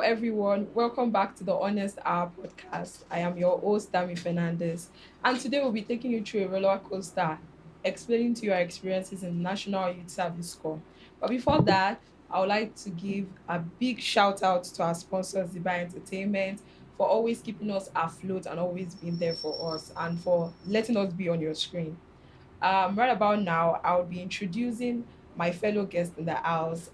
everyone. Welcome back to the Honest Hour podcast. I am your host, Dami Fernandez. And today we'll be taking you through a roller coaster, explaining to you our experiences in National Youth Service Corps. But before that, I would like to give a big shout out to our sponsors, Dubai Entertainment, for always keeping us afloat and always being there for us and for letting us be on your screen. Right about now, I'll be introducing my fellow guests in the house.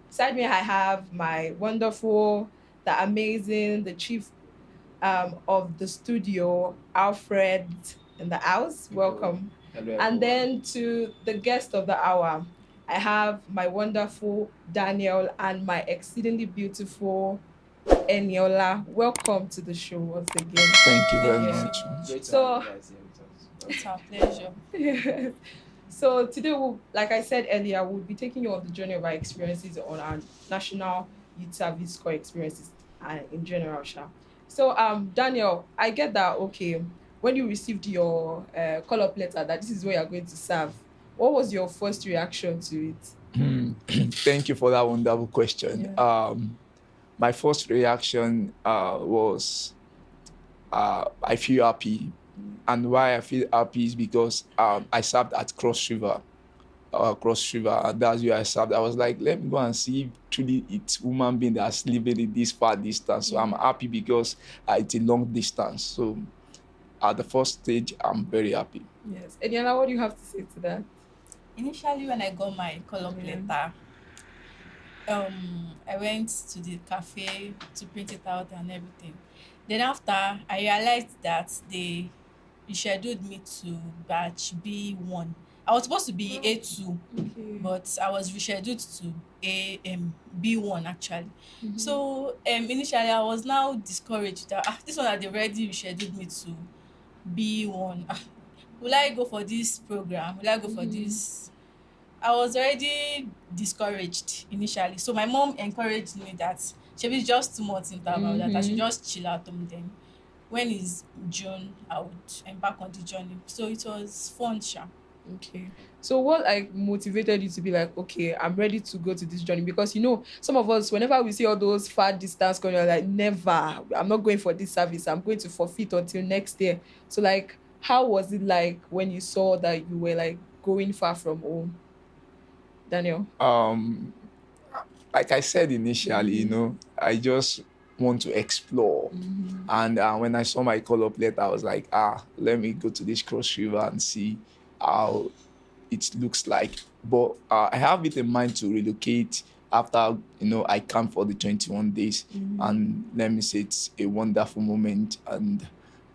Beside me, I have my wonderful, the amazing, the chief of the studio, Alfred, in the house. Hello. Welcome. Hello, And everyone. then to the guest of the hour, I have my wonderful Daniel and my exceedingly beautiful Eniola. Welcome to the show once again. Thank you very Yeah. much. Great to So- have you guys here with us. It's our pleasure. Yes. So today, like I said earlier, we'll be taking you on the journey of our experiences on our National Youth Service Corps experiences in general, Sha. So, Daniel, I get that. Okay, when you received your call-up letter that this is where you're going to serve, what was your first reaction to it? Thank you for that wonderful question. My first reaction was I feel happy. And why I feel happy is because I served at Cross River. And that's where I served. I was like, let me go and see if truly it's human being that's living in this far distance. So I'm happy because it's a long distance. So at the first stage, I'm very happy. Yes. Eniola, what do you have to say to that? Initially, when I got my call-up letter, I went to the cafe to print it out and everything. Then after, I realized that they rescheduled me to batch B1. I was supposed to be A2, Okay. but I was rescheduled to B1 actually. So initially I was now discouraged that this one had already rescheduled me to B1. Will I go for this program? Will I go for this? I was already discouraged initially. So my mom encouraged me that she was just 2 months interval, that I should just chill out on them. When is June, I would embark on the journey. So it was fun, Sha. Okay. So what like motivated you to be like, okay, I'm ready to go to this journey? Because some of us, whenever we see all those far distance going, you're like, never, I'm not going for this service. I'm going to forfeit until next year. So like, how was it like when you saw that you were like going far from home? Daniel? Like I said initially, I just want to explore. And when I saw my call-up letter, I was like, let me go to this Cross River and see how it looks like. But I have it in mind to relocate after, I camp for the 21 days. And let me say it's a wonderful moment. And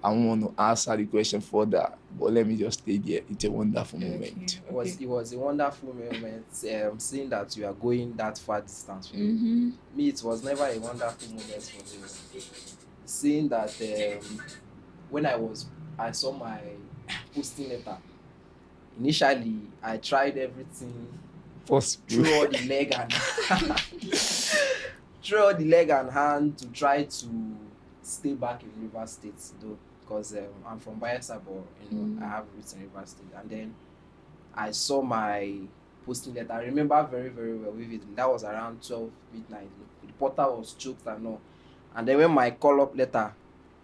I want to answer the question further, but let me just stay there. It's a wonderful moment. It was a wonderful moment seeing that you are going that far distance. For me, it was never a wonderful moment for me. Seeing that when I saw my posting letter, initially I tried everything through all the leg and hand to try to stay back in Rivers State, though, because I'm from Bayelsa, but I have roots in Rivers State. And then I saw my posting letter. I remember very, very well vividly. That was around 12 midnight. The portal was choked and all. And then when my call-up letter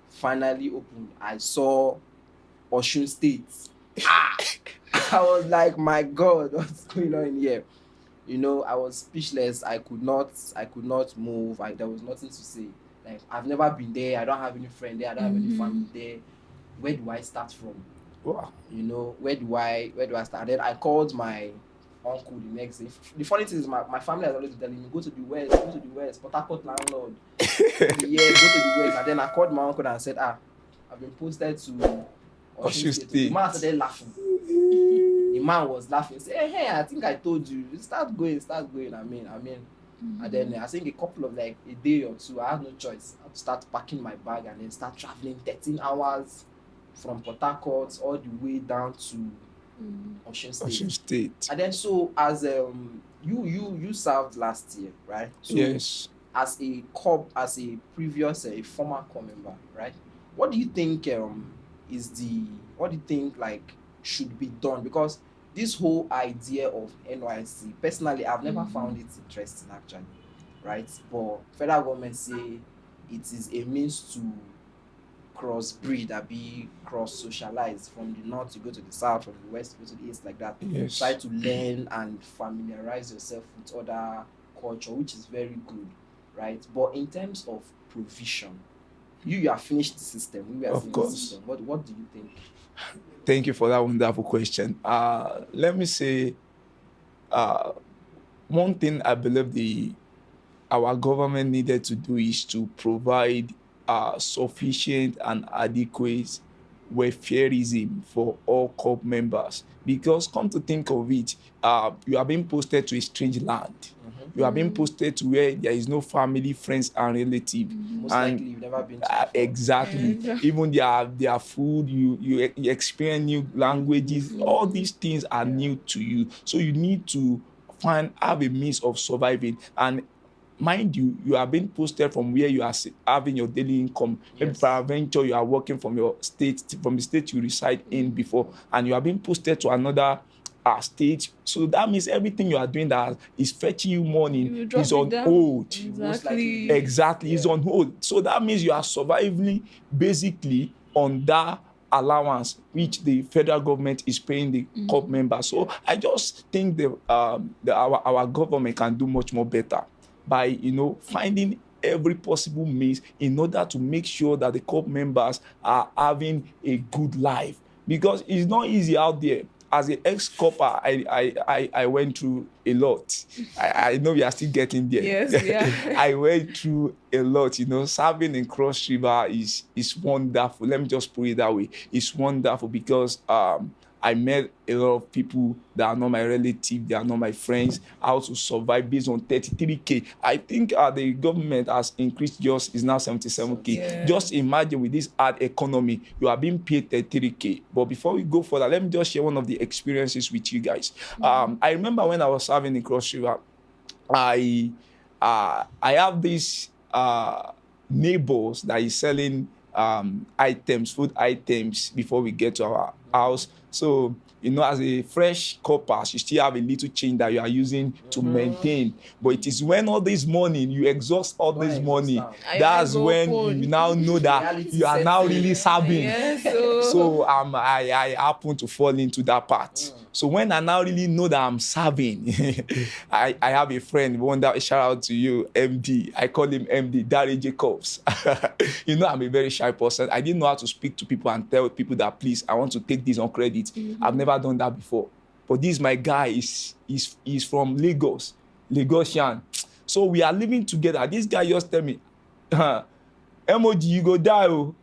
finally opened, I saw Osun State. I was like, my God, what's going on here? I was speechless. I could not move. There was nothing to say. Like, I've never been there. I don't have any friend there. I don't have any family there. Where do I start from? Wow. Where do I start? Then I called my uncle the next day. The funny thing is my family has always been telling me, go to the west, Port Harcourt landlord. Go to the west. And then I called my uncle and said, I've been posted to Osun State. The man started laughing. The man was laughing. Say, hey, I think I told you. Start going. I mean. And then I think a couple of a day or two, I had no choice. I had to start packing my bag and then start traveling 13 hours from Port Harcourt all the way down to Osun State. And then so as you served last year, right? So yes. As a previous former corps member, right? What do you think should be done? Because this whole idea of NYSC, personally, I've never found it interesting actually, right? But federal government say it is a means to crossbreed and be cross socialized. From the north you go to the south, from the west you go to the east, like that. Yes. Try to learn and familiarize yourself with other culture, which is very good, right? But in terms of provision, you have finished the system. We are Of finished course. the system. What do you think? Thank you for that wonderful question. Let me say, one thing I believe our government needed to do is to provide sufficient and adequate welfareism for all corps members. Because come to think of it, you are being posted to a strange land. You are being posted to where there is no family, friends, and relatives. Most And likely you've never been to before. exactly. Even their food, you experience new languages. All these things are new to you. So you need to have a means of surviving. And mind you, you are being posted from where you are having your daily income. Maybe Yes. peradventure you are working from your state, from the state you reside in before, and you are being posted to another state. So that means everything you are doing that is fetching you money You drop is it on down. hold. Most likely. Exactly. Exactly, it's on hold. So that means you are surviving basically on that allowance which the federal government is paying the corps members. So I just think our government can do much more better by finding every possible means in order to make sure that the corps members are having a good life, because it's not easy out there. As an ex-copper, I went through a lot. I know we are still getting there. Yes, yeah. I went through a lot. Serving in Cross River is wonderful. Let me just put it that way. It's wonderful because I met a lot of people that are not my relative, they are not my friends, how to survive based on 33K. I think the government has increased yours, is now 77K. Yeah. Just imagine with this hard economy, you are being paid 33K. But before we go further, let me just share one of the experiences with you guys. I remember when I was serving in Cross River, I have these neighbors that is selling food items before we get to our house. So, as a fresh copper, you still have a little change that you are using to maintain. But it is when all this money, you exhaust all When this I money, exhaust now. that's I go when phone. you now know that Reality you are sets now in. really serving. Yes. So I happen to fall into that part. So when I now really know that I'm serving, I have a friend, shout out to you, MD. I call him MD, Dari Jacobs. I'm a very shy person. I didn't know how to speak to people and tell people that, please, I want to take this on credit. I've never done that before. But this my guy is from Lagos, Lagosian. So we are living together. This guy just tell me, MOG, you go die, oh.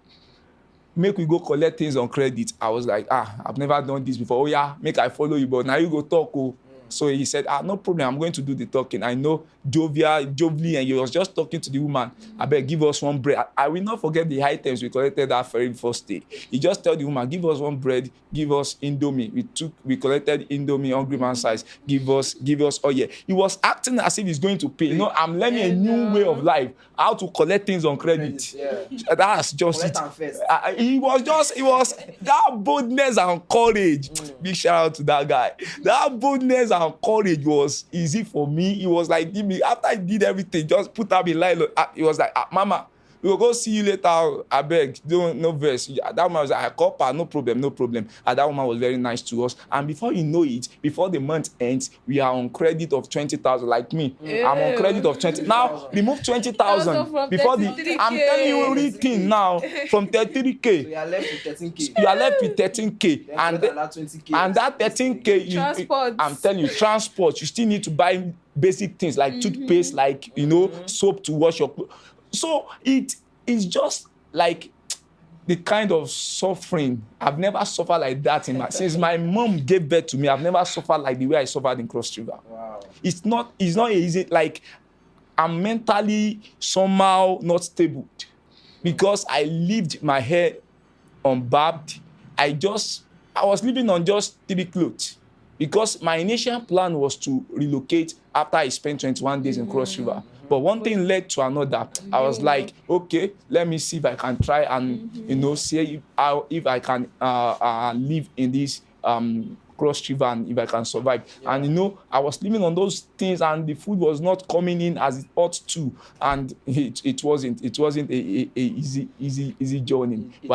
Make we go collect things on credit. I was like, I've never done this before. Oh yeah, make I follow you, but now you go talk. Oh. So he said, no problem, I'm going to do the talking. I know Jovly, and he was just talking to the woman. I beg, give us one bread. I will not forget the items we collected that very first day. He just told the woman, give us one bread, give us Indomie. We collected Indomie, hungry man size. Give us, oh yeah. He was acting as if he's going to pay. I'm learning a new way of life, how to collect things on credit. Yeah. That's just Collect it. am first. He was that boldness and courage. Big shout out to that guy. That boldness and courage was easy for me. He was like, give me, after I did everything, just put up a line. He was like, mama, we will go see you later. I beg, don't no verse. That woman was like, copper, no problem. And that woman was very nice to us. And before you know it, before the month ends, we are on credit of 20,000. Like me, I'm on credit of 20. Now remove 20,000 from before 33K. I'm telling you everything now from 33K. So you are left with 13K. You are left with 13K, Then and another 20K. and that 13K, Transport. I'm telling you, transport. You still need to buy basic things like toothpaste, like soap to wash your clothes. So it is just like the kind of suffering I've never suffered like that since my mom gave birth to me. I've never suffered like the way I suffered in Cross River. Wow. It's not easy. Like, I'm mentally somehow not stable because I lived my hair unbarbed. I was living on just 3 clothes because my initial plan was to relocate after I spent 21 days in Cross River. But one thing led to another. I was like, okay, let me see if I can try and see if I can live in this cross river and if I can survive. Yeah. And I was living on those things and the food was not coming in as it ought to, and it wasn't a easy journey. But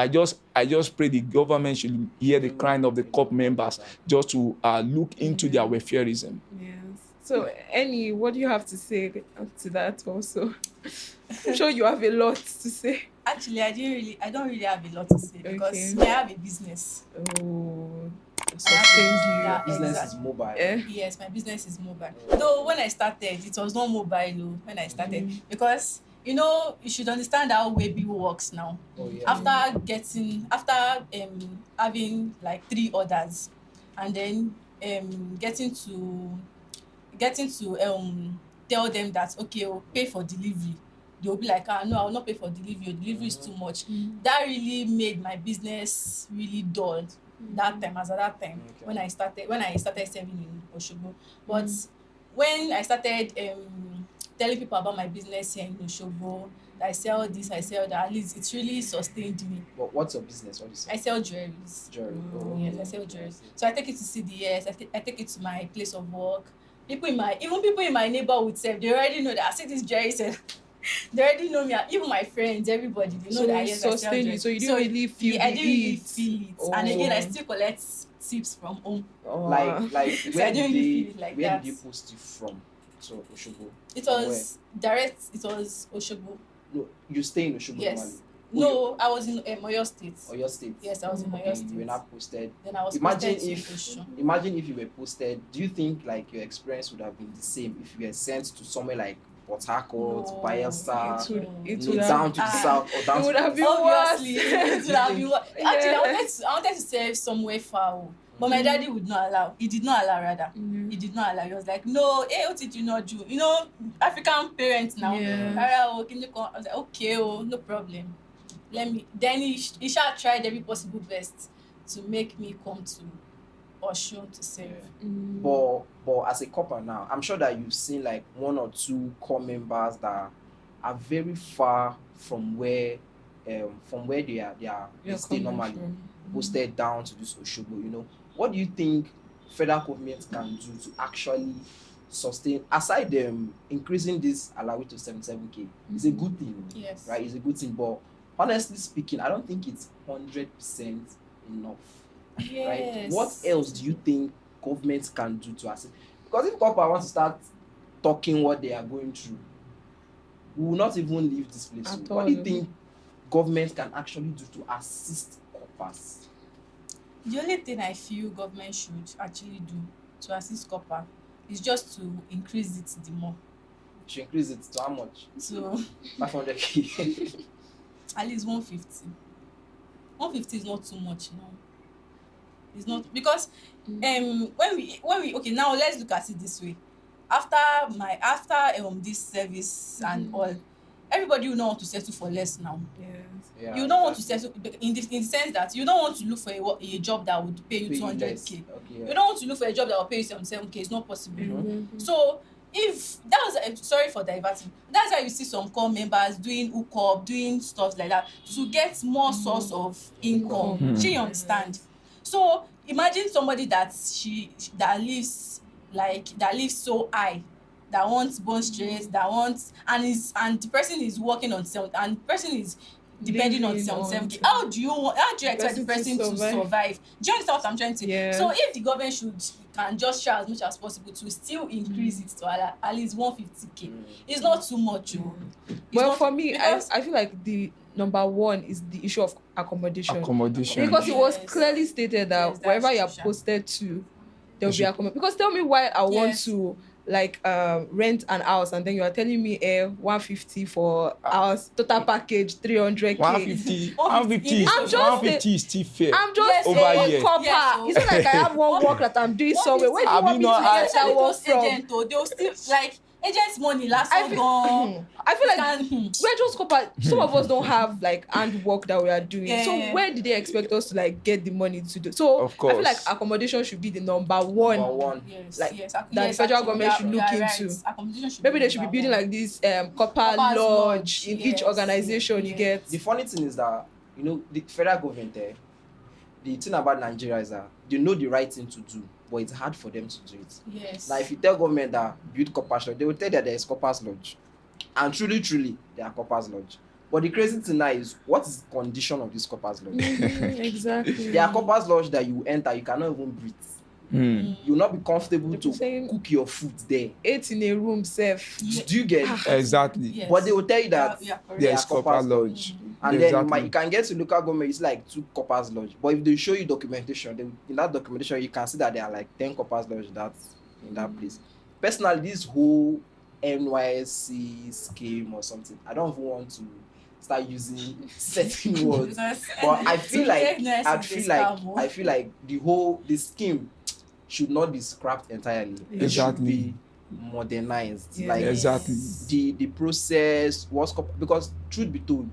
I just pray the government should hear the crying of the COP members just to look into their welfareism. Yes. So, Annie, what do you have to say to that also? I'm sure you have a lot to say. Actually, I don't really have a lot to say because I have a business. Oh, sustains you. Your business Exactly. is mobile. Yes, my business is mobile. Though when I started, it was not mobile when I started because you should understand how Webi works now. Oh, yeah. After having like 3 orders and then getting to tell them that okay, I'll pay for delivery. They'll be like, no, I'll not pay for delivery. Your delivery is too much. That really made my business really dull. That time, Okay. when I started serving in Osogbo. But when I started telling people about my business here in Osogbo, I sell this, I sell that, at least it really sustained me. But what's your business? What is it? I sell jewelries. Jewelry. Yes, I sell jewelries. So I take it to CDS, I take it to my place of work. People in my neighborhood say they already know that I see this jewelry sale. They already know me. Even my friends, everybody, they know So that it yes, I sell sustained you. jewelry. So you didn't really feel I the didn't really heat. feel it. Oh. And again, I still collect tips from home. Like So I don't really feel it like where that. did you post it from? So Osogbo. It From was direct. It was Osogbo. No, you stay in Osogbo Yes. normally. No, I was in Oyo State. Or your state. Yes, I was in Oyo Okay, State. you were not posted. Then I was Imagine posted to if Osho. Imagine if you were posted. Do you think like your experience would have been the same if you were sent to somewhere like Port Harcourt, No, Bayelsa, It no, would down have, to the south or down it would to have the been Obviously, worse. it would have been worse. Actually, Yeah. I wanted to serve somewhere far, but my daddy would not allow. He did not allow, rather. Mhm. He did not allow. He was like, no, what did you not do? African parents now. Yeah. Can you come? I was like, okay, no problem. Then he shall tried every possible best to make me come to Osun to serve. But as a couple now, I'm sure that you've seen like 1 or 2 core members that are very far from where they are they stay normally, posted down to this Osogbo. What do you think federal government can do to actually sustain, aside them increasing this allowance to 77k? It's a good thing, Yes. right? It's a good thing, but honestly speaking, I don't think it's 100% enough. Right? Yes. What else do you think government can do to assist? Because if corporate want to start talking what they are going through, we will not even leave this place. At What do you all. think government can actually do to assist corpers? The only thing I feel government should actually do to assist copper is just to increase it the more. Should increase it to how much? So 500k. at least 150. 150 is not too much now. It's not because when we okay, now let's look at it this way. After this service and all, everybody will not want to settle for less now. Yes. Yeah, You don't want to exactly. settle in the sense that you don't want to look for a job that would pay you Pay you 200k. less. Okay, You yeah. don't want to look for a job that will pay you 77k. It's not possible. Mhm. So if that's sorry for diverting, that's why you see some core members doing hookup, doing stuff like that to get more source of income. Mm. She understand. So imagine somebody that lives so high, that wants bone straight, and the person is working on and the person is depending on Living on 77k. How do you expect the person to survive? Do you understand what I'm trying to say? Yeah. So if the government can just try as much as possible to still increase it to at least 150k, it's not too much. It's Well, not- for me, because- I feel like the number one is the issue of accommodation. Accommodation. Because it was Yes. clearly stated that Yes, that's wherever you are true. posted to, there will be should- accommodation. Because tell me why I want Yes. to rent an house and then you are telling me 150 for house, total package 300k. 150 150 I'm just 150 is still fair. I'm just Yes, over a here. copper. Yes, so- It's not like I have one work that I'm doing somewhere. Where do you Have want you me to not get asked- that work those from? agents, they'll still like agents' money last I so feel- gone. I feel like Can- we're just copper. Some of us don't have like handwork that we are doing. So Yeah. where did they expect us to like get the money to do? So Of I feel course. like accommodation should be the number one. Number one. Yes, Like, yes, that the federal government should look into. Accommodation should Maybe be they should be number building one. like this copper Copper's lodge lodge, in each yes, organization. You yes. get The funny thing is that the federal government the thing about Nigeria is that they know the right thing to do, but it's hard for them to do it. Yes. Now, if you tell government that build Corpers Lodge, they will tell that there is Corpers Lodge. And truly, there are Corpers Lodge. But the crazy thing now is, what is the condition of this Corpers Lodge? Exactly. There are Corpers Lodge that you enter, you cannot even breathe. Hmm. You will not be comfortable They'll to be saying- cook your food there. 8 in a room, safe. Yeah. Do you get? Exactly. Yes. But they will tell you that Yeah, correct. There's Corpers Copper Lodge. Lodge. And then Exactly. you can get to local government, it's like 2 Corpers Lodge. But if they show you documentation, in that documentation, you can see that there are like 10 Corpers Lodge that's in that place. Personally, this whole NYSC scheme or something, I don't even want to start using certain words. Because- But I feel like NYSC I is feel a like scam, I feel like the scheme should not be scrapped entirely. It should Exactly. be modernized. Yeah. Like Exactly. the process was because truth be told,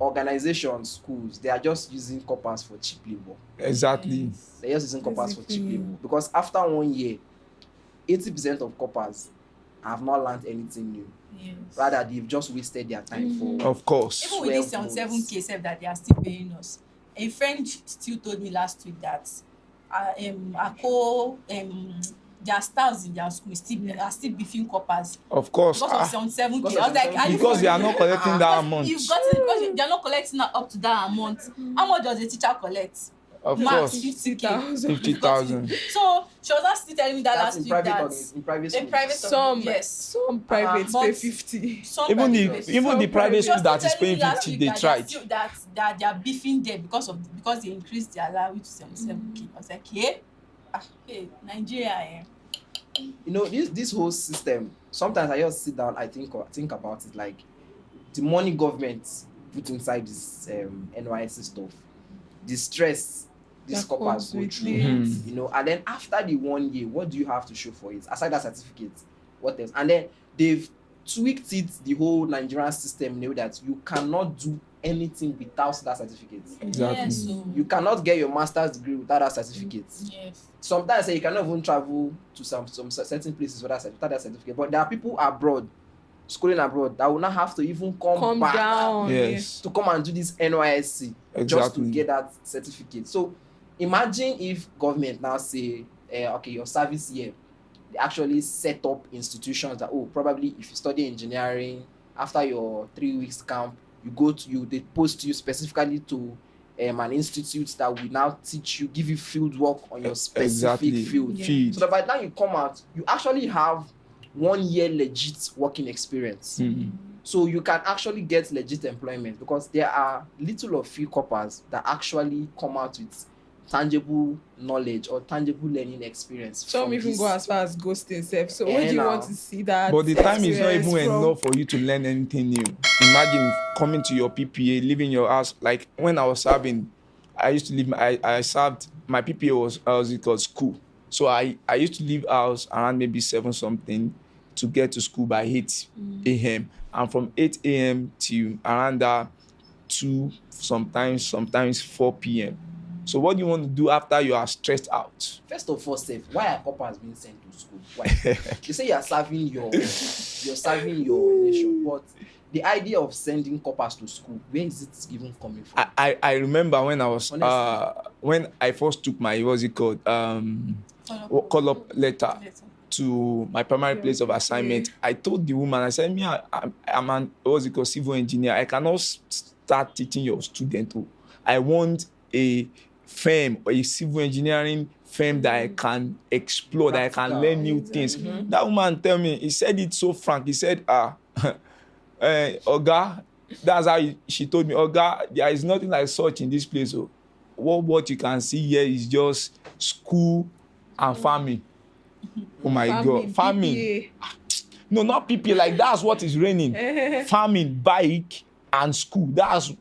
organizations, schools, they are just using coppers for cheap labor. Exactly. They're just using coppers for cheap Basically. labor. Because after 1 year, 80% of coppers have not learned anything new. Yes. Rather, they've just wasted their time for Of course. Even with this 12 77K self that they are still paying us. A friend still told me last week that their staffs in their school are still beefing coppers Of course. because of 77K. Because I was like, are you Because they are not collecting that Because amount. you've got it because they are not collecting up to that amount. How much does a teacher collect? Of Max course. 50K. 50,000. So she was not still telling me that that's last in week private that in private in schools. private Some yes. some privates But- pay 50. Some Even private the places. even the Some private She was school that still is telling paying me last 50, week they that tried. that they are beefing them because they increased their salary to 77K. I was like, hey, Nigeria, You know, this whole system, sometimes I just sit down, I think about it, like the money government put inside this NYSC stuff, the stress these That coppers comes go with through, it. you know, and then after the 1 year, what do you have to show for it? Aside that certificate, what else? And then they've tweaked it, the whole Nigerian system, you know, that you cannot do anything without that certificate. Exactly. Yes, so, You cannot get your master's degree without that certificate. yes. Sometimes you cannot even travel to some certain places without that certificate. But there are people abroad, schooling abroad, that will not have to even come back down. Yes. to come and do this NYSC just to Exactly. get that certificate. So imagine if government now say, okay, your service year, they actually set up institutions that, probably if you study engineering, after your 3 weeks camp, they post you specifically to an institute that will now teach you, give you field work on your specific Exactly. field. Yeah. Feed. So that by the time you come out, you actually have 1 year legit working experience. Mhm. So you can actually get legit employment, because there are little or few coppers that actually come out with tangible knowledge or tangible learning experience. Some from even this. go as far as ghosting self. So Yeah, when do you now. want to see that? But the time is not experience even from- enough for you to learn anything new. Imagine coming to your PPA, leaving your house. Like when I was serving, I used to leave. I served. My PPA was it called school. So I used to leave house around maybe 7 something to get to school by 8 a.m. And from 8 a.m. to around 2, sometimes 4 p.m. So what do you want to do after you are stressed out? First of all, Seth, why are coppers being sent to school? Why? You say you're serving your nation, but the idea of sending coppers to school, where is it even coming from? I remember when I was Honestly. when I first took my what's it called call up letter to my primary place of assignment. I told the woman, I said, I'm an what's it called, civil engineer. I cannot start teaching your student. I want a firm or a civil engineering firm that I can explore, that I can Practical. learn new things. That woman tell me, he said it so frank. He said, Oga, that's how she told me, Oga, there is nothing like such in this place. Oh. What you can see here is just school and farming. Oh my God, farming. PPA. No, not PPA, like that's what is raining. Farming, bike, and school. That's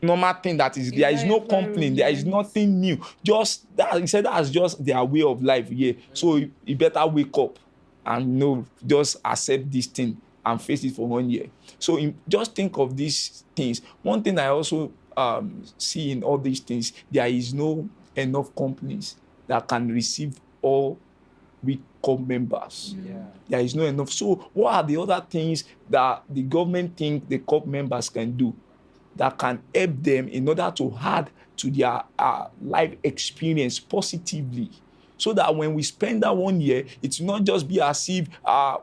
normal thing that is, there is no complaint, there is nothing new. Just that, he said that's just their way of life, yeah. So you better wake up and just accept this thing and face it for 1 year. So just think of these things. One thing I also see in all these things, there is no enough companies that can receive all weak corps members. Yeah. There is no enough. So what are the other things that the government think the corps members can do? that can help them in order to add to their life experience positively. So that when we spend that 1 year, it will not just be as if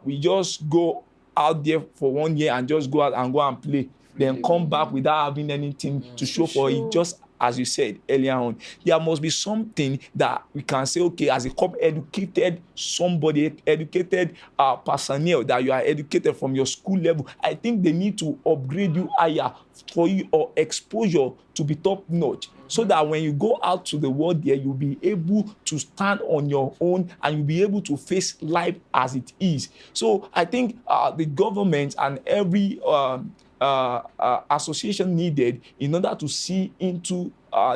we just go out there for 1 year and just go out and go and play, then come back without having anything to show for it. Just as you said earlier on, there must be something that we can say, okay, as a educated somebody, educated personnel, that you are educated from your school level, I think they need to upgrade you higher for your exposure to be top notch. So that when you go out to the world there, you'll be able to stand on your own and you'll be able to face life as it is. So I think the government and every association needed, in order to see into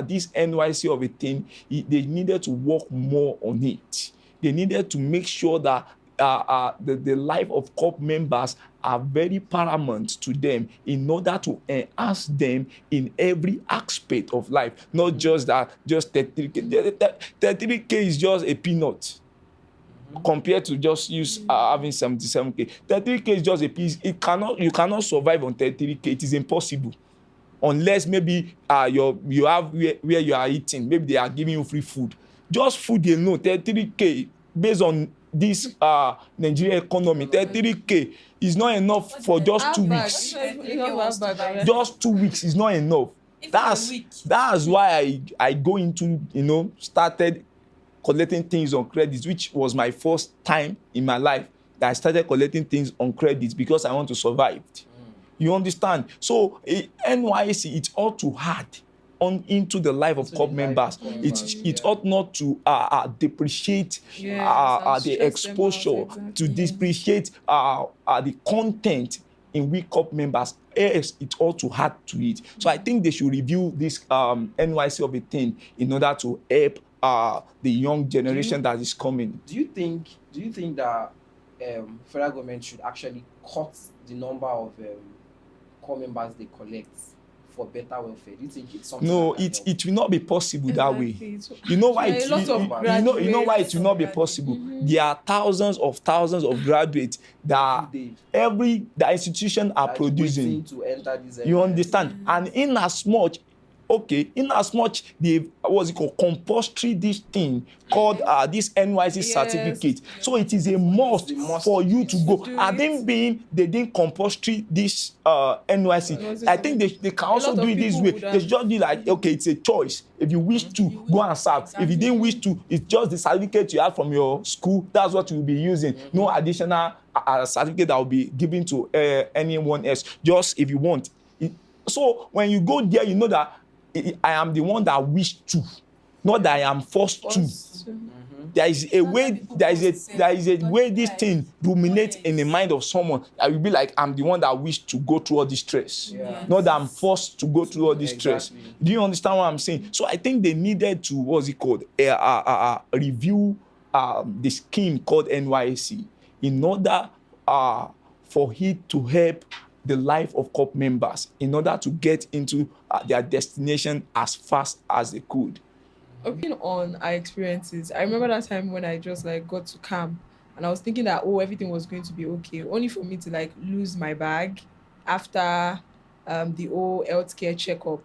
this NYSC of a thing, they needed to work more on it. They needed to make sure that the life of corps members are very paramount to them, in order to enhance them in every aspect of life. Not just that, just 33K. 33K is just a peanut compared to just having 77K. 33K is just a piece. You cannot survive on 33K. It is impossible. Unless maybe you have where you are eating. Maybe they are giving you free food. Just food alone, 33K, based on this Nigerian economy, 33K is not enough for just 2 weeks. Just 2 weeks is not enough. That's why I go into, started collecting things on credits, which was my first time in my life that I started collecting things on credits, because I want to survive. You understand? So NYSC, it's all too hard on into the life of corps members. It ought not to depreciate the exposure, to depreciate the content in which corps members. Yes, it ought to add to it. So I think they should review this NYSC of a thing in order to help the young generation that is coming. Do you think that federal government should actually cut the number of corps members they collect for better welfare? Do you think it's something? No, it will not be possible that way. You know why it will not be possible? There are thousands of graduates that the institution are producing to enter this. You understand? And in as much they compulsory this thing called this NYSC certificate. So it is a must for you to go. They didn't compulsory this NYSC. I think they can also do it this way. They just be like, okay, it's a choice. If you wish to, go and serve. If you didn't wish to, it's just the certificate you have from your school. That's what you'll be using. No additional certificate that will be given to anyone else. Just if you want. So when you go there, you know that I am the one that wished to, not that I am forced to. There is a way this thing ruminates in the mind of someone. I will be like, I'm the one that wished to go through all this stress, not that I'm forced to go through all this stress. Do you understand what I'm saying? So I think they needed to review the scheme called NYSC in order for it to help the life of corps members, in order to get into their destination as fast as they could. Looking on our experiences, I remember that time when I just got to camp and I was thinking that everything was going to be okay, only for me to lose my bag after the whole healthcare checkup.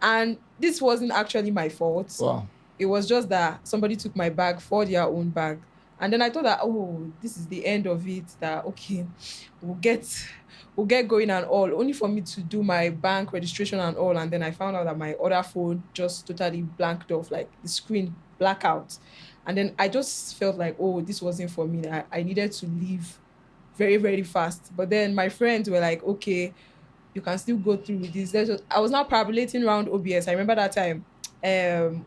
And this wasn't actually my fault. Wow. It was just that somebody took my bag for their own bag. And then I thought that, this is the end of it, that okay, we'll get going and all, only for me to do my bank registration and all. And then I found out that my other phone just totally blanked off, the screen blackout. And then I just felt like, this wasn't for me. I needed to leave very, very fast. But then my friends were like, okay, you can still go through with this. I was now parabolating around OBS. I remember that time.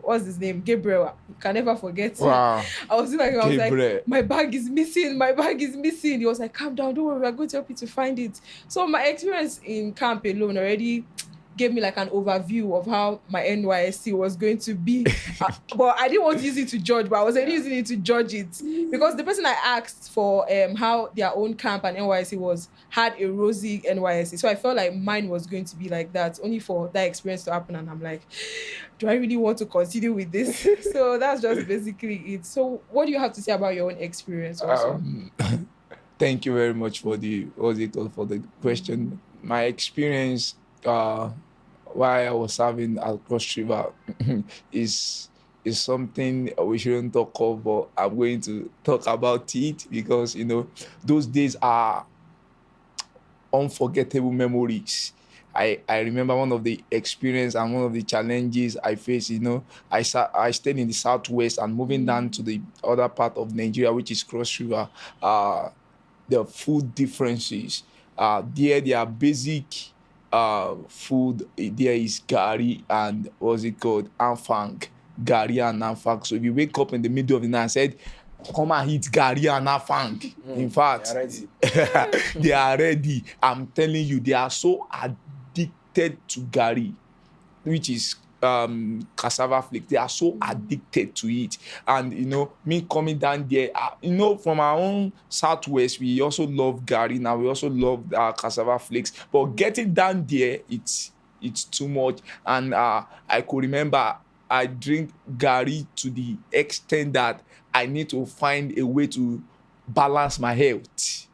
What's his name? Gabriel. You can never forget. Wow. I was like, my bag is missing. He was like, calm down, don't worry, we're going to help you to find it. So my experience in camp alone already gave me an overview of how my NYSC was going to be. But I didn't want to use it to judge, but I was already using it to judge it. Because the person I asked for how their own camp and NYSC had a rosy NYSC. So I felt like mine was going to be like that, only for that experience to happen. And I'm like, do I really want to continue with this? So that's just basically it. So what do you have to say about your own experience also? Thank you very much for the question. My experience why I was having at Cross River is is something we shouldn't talk of, but I'm going to talk about it because those days are unforgettable memories. I remember one of the experience and one of the challenges I faced. I stayed in the southwest and moving down to the other part of Nigeria, which is Cross River. The food differences. There are basic food. There is gari and what's it called? Anfang. Gari and Anfang. So if you wake up in the middle of the night and said, come and eat gari and Anfang. In fact, they are ready. I'm telling you, they are so addicted to gari, which is cassava flake. They are so addicted to it. And me coming down there, from our own southwest, we also love gari. Now we also love cassava flakes. But getting down there, it's too much. And I could remember I drink gari to the extent that I need to find a way to balance my health.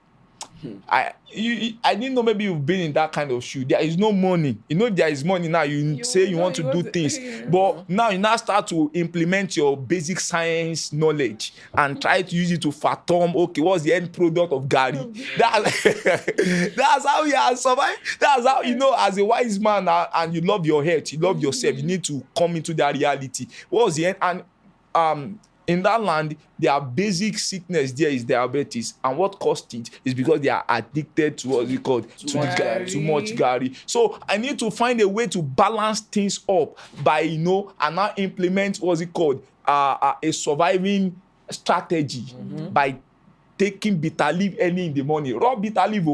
I didn't know, maybe you've been in that kind of shoe. There is no money. There is money now. You say you want to do things, but now you now start to implement your basic science knowledge and try to use it to fathom, okay, what's the end product of Gary? That's how you are surviving. That's how, as a wise man and you love your health, you love yourself, you need to come into that reality. What's the end? And in that land, their basic sickness there is diabetes, and what caused it is because they are addicted to what's it called too much gari. So I need to find a way to balance things up by and now implement what's it called a surviving strategy by taking bitter leaf early in the morning. Raw bitter leaf.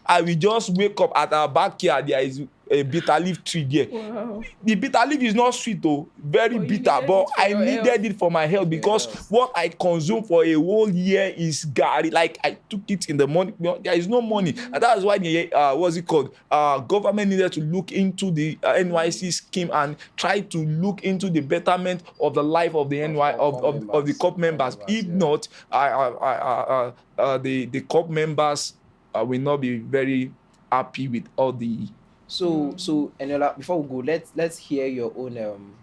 I will just wake up at our backyard. There is a bitter leaf tree there. Wow. The bitter leaf is not sweet, very bitter, but I needed it for my health because what I consume for a whole year is gari. Like I took it in the morning. There is no money, and that's why the what's it called? Government needed to look into the NYSC scheme and try to look into the betterment of the life of the of the COP members. If not, the COP members will not be very happy with all the. So Eniola, before we go, let's hear your own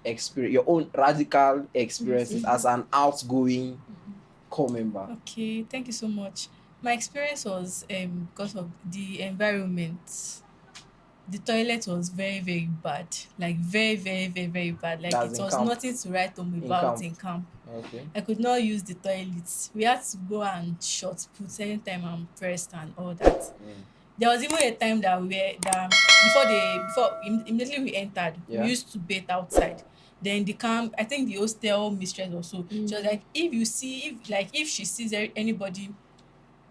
experience, your own radical experiences as an outgoing core member. Okay, thank you so much. My experience was because of the environment. The toilet was very, very bad. Like very, very, very, very bad. Like That's it in was camp. nothing to write home about in camp. Okay. I could not use the toilets. We had to go and short put anytime I'm pressed and all that. There was even a time that before immediately we entered, Yeah. we used to bathe outside. Then the camp, I think the hostel mistress also, she was like, if she sees anybody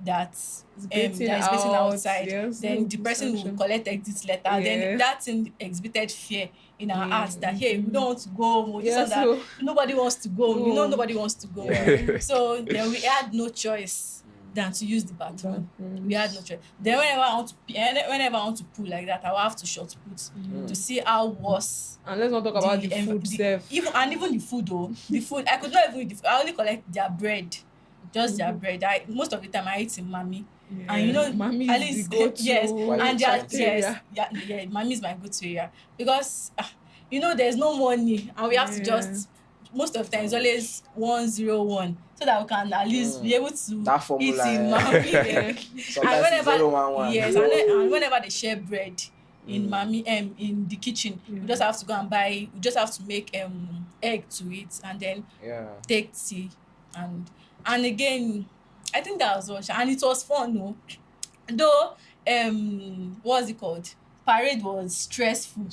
that's Bathing that is bathing out, outside, yes, then no the person will deception. collect exit letter. Then Yeah. that thing exhibited fear in our hearts that hey, we don't want to go home. This Yeah, and that. so- Nobody wants to go home. No. Nobody wants to go home. Yeah. So then we had no choice than to use the bathroom. We had no choice. Then whenever I want to poo like that, I will have to short put to see how worse. And let's not talk about the food self. Even the food though. The food I could not even eat the food. I only collect their bread. Just their bread. Most of the time I eat in Mami. And Mommy at is least the go-to. yes, and area. Mami is my go-to area because there's no money and we have to just most of the time it's always 101 so that we can at least be able to That eat formula, in Mami. And Sometimes it's 011. yes, and whenever they share bread in Mami in the kitchen, we just have to go and buy. We just have to make egg to it and then take tea and again. I think that was what, and it was fun, no. Though, what's it called? Parade was stressful.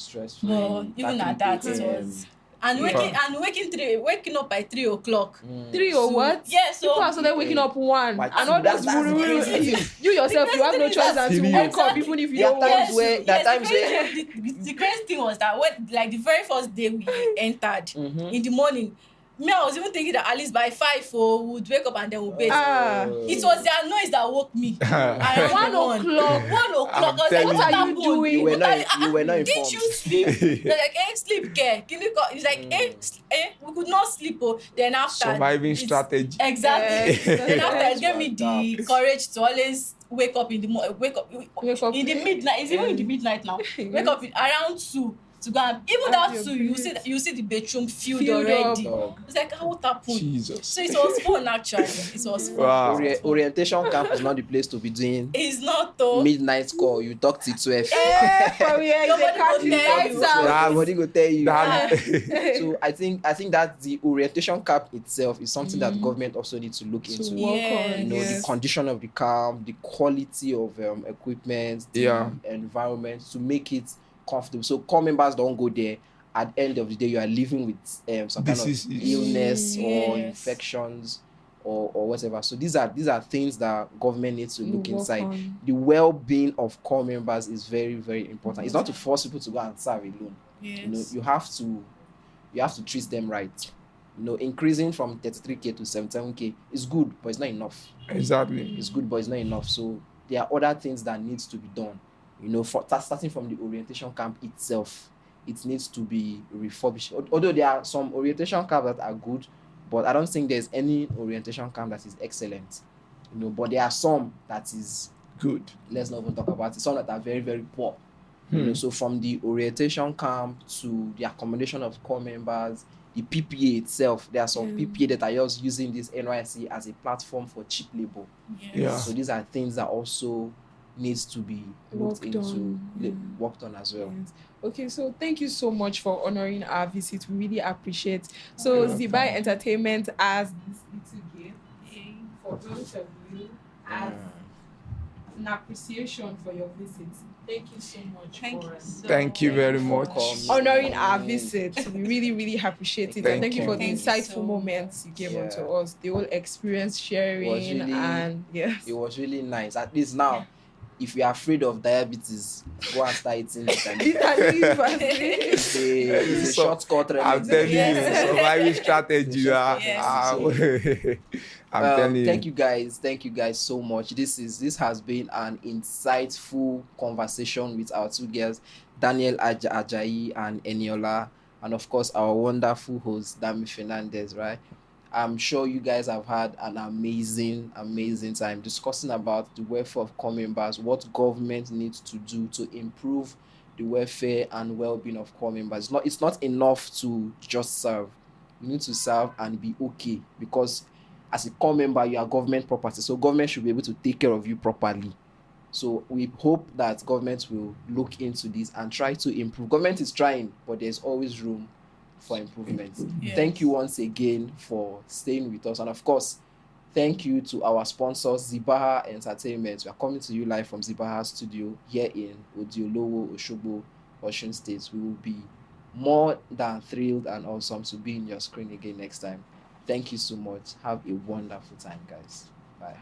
But even at that, it was. And waking up by 3 o'clock. 3 or what? Yeah, so people are started waking up 1. But And all that's this crazy. you yourself, you have no choice than to Serious. wake up even if you There are don't want times to. where- there are times where- the crazy thing was that when, like the very first day we entered in the morning, Me, I was even thinking that at least by 5 we would wake up and then we'll bathe. Ah. It was their noise that woke me. One Around o'clock. 1 o'clock. I was like, telling what you. happened? doing? You were not. What You were not did informed. you sleep? They're like, sleep care. It's like, we could not sleep. Oh. Then after Surviving it's- strategy. Exactly. Yes. Then after it gave me My the God. courage to always wake up in the wake up in the midnight. It's even in the midnight now. Wake up around 2 to go and even And that your 2 you see the bedroom filled Filled already. up. It's like, what happened? Jesus. So it was fun actually. It was fun. Wow. Orientation camp is not the place to be doing It's not though. midnight call. You talk till 12. For where Nobody they catch will the tell lights you. out. Nobody go tell you. That- So I think that the orientation camp itself is something that government also needs to look To into. work Yes. on. You know, Yes. the condition of the camp, the quality of equipment, the Yeah. environment to make it comfortable. So core members don't go there. At the end of the day, you are living with some kind of Diseases. illness or Yes. infections or whatever. So these are things that government needs to look You work inside. on. The well-being of core members is very, very important. It's not to force people to go and serve alone. You know, Yes. you have to treat them right. You know, increasing from 33K to 77K is good, but it's not enough. Exactly. It's good, but it's not enough. So there are other things that needs to be done. You know, starting from the orientation camp itself, it needs to be refurbished. Although there are some orientation camps that are good, but I don't think there's any orientation camp that is excellent. You know, but there are some that is, Good. let's not even talk about it, some that are very, very poor. You know, so from the orientation camp to the accommodation of core members, the PPA itself, there are some PPA that are just using this NYSC as a platform for cheap labor. Yeah. So these are things that also needs to be looked Worked into, on. worked on as well. Yes. Okay, so thank you so much for honoring our visit. We really appreciate. So You're Zibai welcome. Entertainment has this little gift for both of you as an appreciation for your visit. Thank you so much Thank for you so Thank you very For much. coming. honoring our visit. We really, really appreciate it. Thank And thank you you. for the Thank you insightful so moments you gave Yeah. unto us, the whole experience sharing really- and yes. It was really nice. At least now, if you're afraid of diabetes, go and start eating vitamin. It's a So, shortcut remedy. I'm telling Yes. you, surviving strategy. Yes. I'm telling you. Thank you guys so much. This has been an insightful conversation with our two girls, Daniel Ajayi and Eniola, and of course our wonderful host Dami Fernandez, right? I'm sure you guys have had an amazing time discussing about the welfare of core members, what government needs to do to improve the welfare and well-being of core members. It's not enough to just serve. You need to serve and be okay, because as a core member, you are government property, so government should be able to take care of you properly. So we hope that government will look into this and try to improve. Government is trying, but there's always room for improvement. Yes. Thank you once again for staying with us, and of course, thank you to our sponsors, Zibaha Entertainment. We are coming to you live from Zibaha Studio here in Odiolowo, Osogbo, Osun State. We will be more than thrilled and awesome to be in your screen again next time. Thank you so much. Have a wonderful time, guys. Bye.